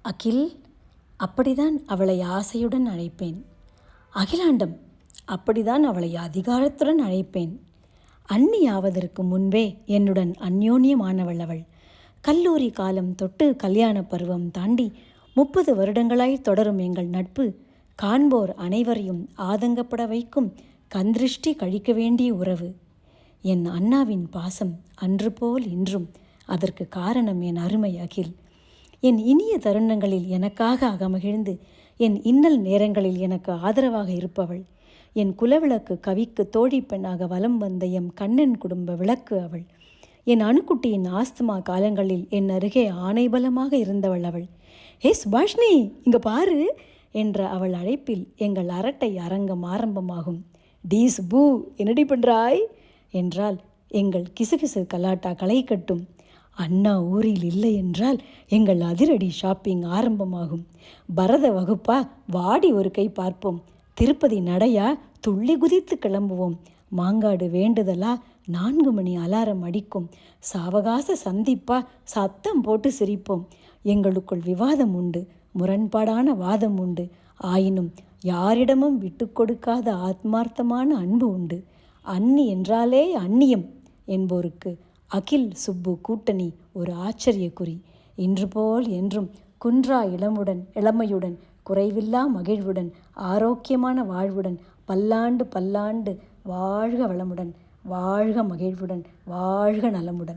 அகில், அப்படிதான் அவளை ஆசையுடன் அழைப்பேன். அகிலாண்டம், அப்படிதான் அவளை அதிகாரத்துடன் அழைப்பேன். அன்னியாவதற்கு முன்பே என்னுடன் அந்யோன்யமானவள் அவள். கல்லூரி காலம் தொட்டு கல்யாண பருவம் தாண்டி 30 வருடங்களாய் தொடரும் எங்கள் நட்பு காண்போர் அனைவரையும் ஆதங்கப்பட வைக்கும் கந்திருஷ்டி கழிக்க வேண்டிய உறவு. என் அண்ணாவின் பாசம் அன்று போல் இன்றும். அதற்கு காரணம் என் அருமை அகில். என் இனிய தருணங்களில் எனக்காக அகமகிழ்ந்து என் இன்னல் நேரங்களில் எனக்கு ஆதரவாக இருப்பவள். என் குலவிளக்கு கவிக்கு தோழி பெண்ணாக வலம் வந்த எம் கண்ணன் குடும்ப விளக்கு அவள். என் அணுக்குட்டியின் ஆஸ்துமா காலங்களில் என் அருகே ஆணைபலமாக இருந்தவள் அவள். ஹே சுபாஷினி, இங்கே பாரு என்ற அவள் அழைப்பில் எங்கள் அரட்டை அரங்கம் ஆரம்பமாகும். டி சுப்பு, என்னடி பண்ணுறாய் என்றால் எங்கள் கிசுகிசு கலாட்டா களை கட்டும். அண்ணா ஊரில் இல்லை என்றால் எங்கள் அதிரடி ஷாப்பிங் ஆரம்பமாகும். பரத வகுப்பா, வாடி ஒரு கை பார்ப்போம். திருப்பதி நடையா, துள்ளி குதித்து கிளம்புவோம். மாங்காடு வேண்டுதலா, 4 மணி அலாரம் அடிக்கும். சாவகாச சந்திப்பா, சத்தம் போட்டு சிரிப்போம். எங்களுக்குள் விவாதம் உண்டு, முரண்பாடான வாதம் உண்டு. ஆயினும் யாரிடமும் விட்டு கொடுக்காத ஆத்மார்த்தமான அன்பு உண்டு. அன்னி என்றாலே அந்நியம் என்போருக்கு அகில் சுப்பு கூட்டணி ஒரு ஆச்சரிய குறி. இன்று போல் என்றும் குன்றா இளமையுடன், குறைவில்லா மகிழ்வுடன், ஆரோக்கியமான வாழ்வுடன், பல்லாண்டு பல்லாண்டு வாழ்க வளமுடன், வாழ்க மகிழ்வுடன், வாழ்க நலமுடன்.